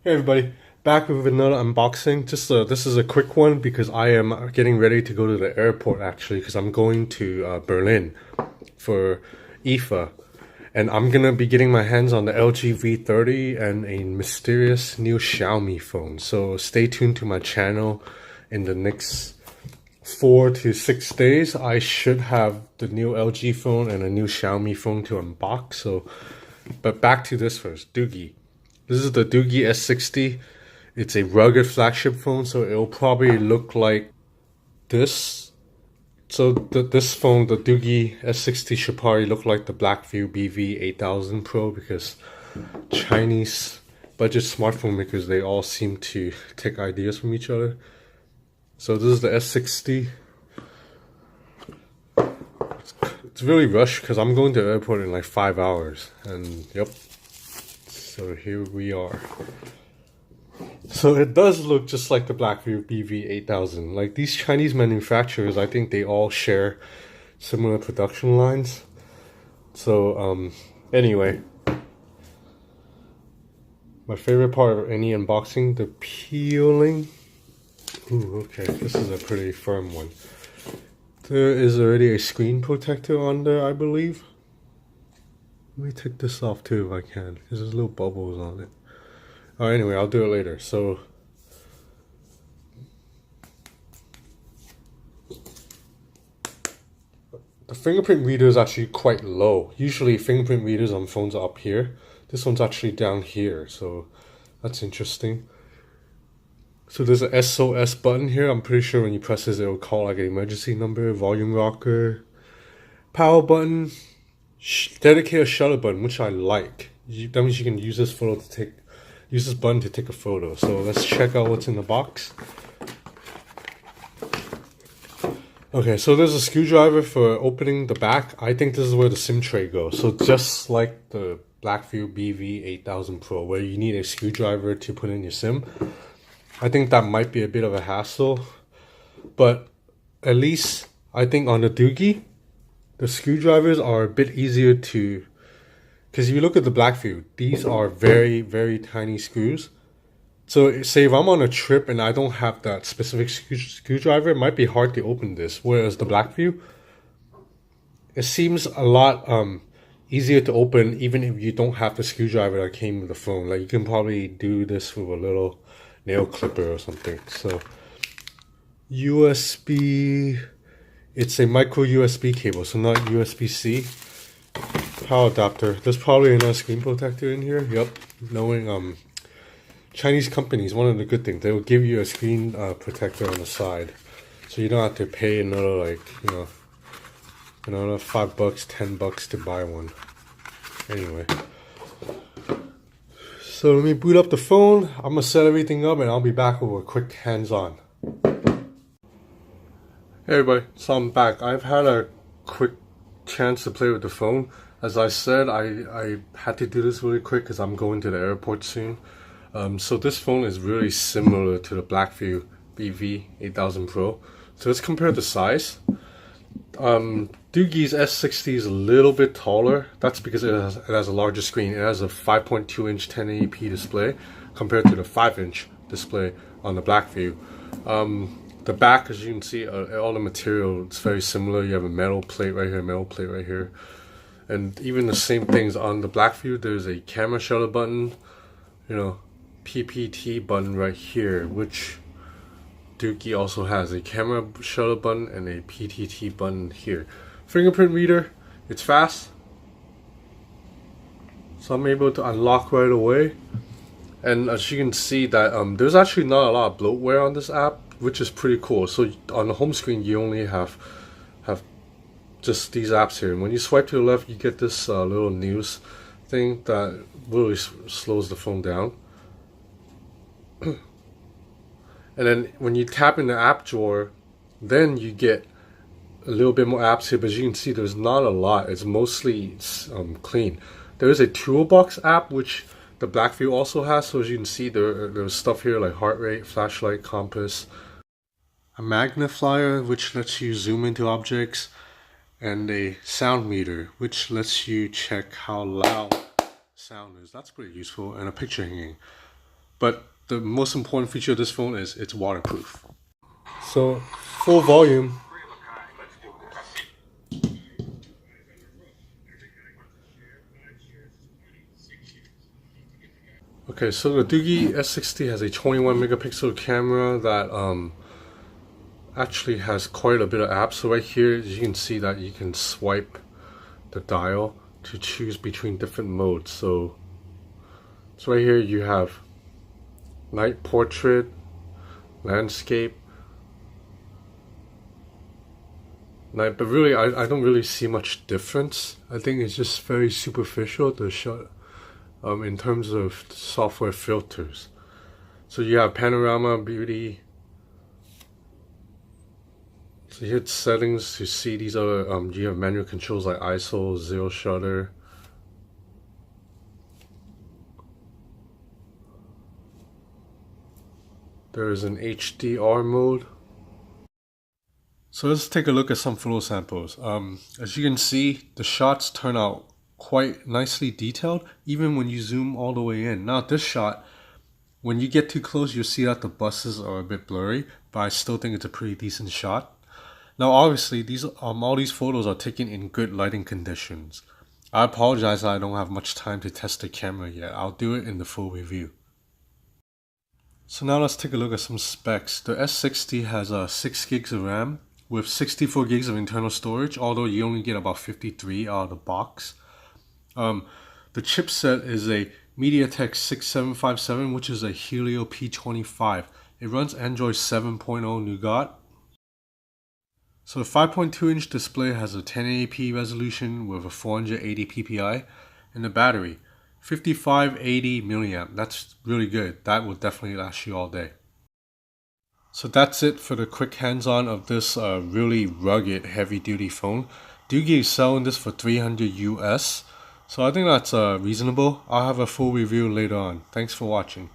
Hey everybody, back with another unboxing. This is a quick one because I am getting ready to go to the airport actually because I'm going to Berlin for IFA, and I'm gonna be getting my hands on the LG V30 and a mysterious new Xiaomi phone. So stay tuned to my channel. In the next 4 to 6 days, I should have the new LG phone and a new Xiaomi phone to unbox. But back to this first, Doogee. This is the Doogee S60. It's a rugged flagship phone, so it'll probably look like this. So this phone, the Doogee S60, should probably look like the Blackview BV8000 Pro because Chinese budget smartphone makers, they all seem to take ideas from each other. So this is the S60. It's really rushed because I'm going to the airport in like 5 hours, and yep. So here we are. So it does look just like the Blackview BV8000. Like these Chinese manufacturers, I think they all share similar production lines. So anyway, my favorite part of any unboxing, the peeling. Ooh, okay, this is a pretty firm one. There is already a screen protector on there, I believe. Let me take this off too if I can, because there's little bubbles on it. Oh, anyway, I'll do it later. So the fingerprint reader is actually quite low. Usually fingerprint readers on phones are up here. This one's actually down here, so that's interesting. So there's an SOS button here. I'm pretty sure when you press this, it'll call like an emergency number, volume rocker, power button, dedicated shutter button, which I like. That means you can use this button to take a photo. So let's check out what's in the box. Okay, so there's a screwdriver for opening the back. I think this is where the SIM tray goes. So just like the Blackview BV8000 Pro, where you need a screwdriver to put in your SIM. I think that might be a bit of a hassle, but at least I think on the Doogee, the screwdrivers are a bit easier to, because if you look at the Blackview, these are very, very tiny screws. So say if I'm on a trip and I don't have that specific screwdriver, it might be hard to open this. Whereas the Blackview, it seems a lot easier to open even if you don't have the screwdriver that came with the phone. Like you can probably do this with a little nail clipper or something. So USB, it's a micro USB cable, so not USB-C. Power adapter. There's probably another screen protector in here. Yep. Knowing Chinese companies, one of the good things, they will give you a screen protector on the side, so you don't have to pay another another $5, $10 to buy one. Anyway, so let me boot up the phone. I'm gonna set everything up, and I'll be back with a quick hands-on. Hey everybody, so I'm back. I've had a quick chance to play with the phone. As I said, I had to do this really quick because I'm going to the airport soon. So this phone is really similar to the Blackview BV8000 Pro. So let's compare the size. Doogee's S60 is a little bit taller. That's because it has a larger screen. It has a 5.2-inch 1080p display compared to the 5-inch display on the Blackview. The back, as you can see, all the material is very similar. You have a metal plate right here, metal plate right here. And even the same things on the Blackview. There's a camera shutter button, PPT button right here, which Doogee also has a camera shutter button and a PTT button here. Fingerprint reader, it's fast, so I'm able to unlock right away. And as you can see that there's actually not a lot of bloatware on this app, which is pretty cool. So on the home screen, you only have just these apps here, and when you swipe to the left, you get this little news thing that really slows the phone down. And then when you tap in the app drawer, then you get a little bit more apps here, but as you can see, there's not a lot. It's mostly clean. There is a toolbox app, which the Blackview also has. So as you can see, there's stuff here like heart rate, flashlight, compass, a magnifier, which lets you zoom into objects, and a sound meter, which lets you check how loud sound is. That's pretty useful, and a picture hanging. But the most important feature of this phone is it's waterproof. So full volume. Okay, so the Doogee S60 has a 21 megapixel camera that actually has quite a bit of apps. So right here, you can see that you can swipe the dial to choose between different modes. So right here you have night portrait, landscape, night, but really I don't really see much difference. I think it's just very superficial, the shot in terms of software filters. So you have panorama, beauty. So you hit settings to see these other, you have manual controls like ISO, zero shutter. There is an HDR mode. So let's take a look at some photo samples. As you can see, the shots turn out quite nicely detailed, even when you zoom all the way in. Now this shot, when you get too close, you'll see that the buses are a bit blurry, but I still think it's a pretty decent shot. Now obviously these all these photos are taken in good lighting conditions. I apologize that I don't have much time to test the camera yet. I'll do it in the full review. So now let's take a look at some specs. The S60 has 6 gigs of RAM with 64 gigs of internal storage, although you only get about 53 out of the box. The chipset is a MediaTek 6757, which is a Helio P25. It runs Android 7.0 Nougat. So the 5.2-inch display has a 1080p resolution with a 480 ppi, and the battery, 5580 milliamp. That's really good. That will definitely last you all day. So that's it for the quick hands-on of this really rugged, heavy-duty phone. Doogee is selling this for $300 US. So I think that's reasonable. I'll have a full review later on. Thanks for watching.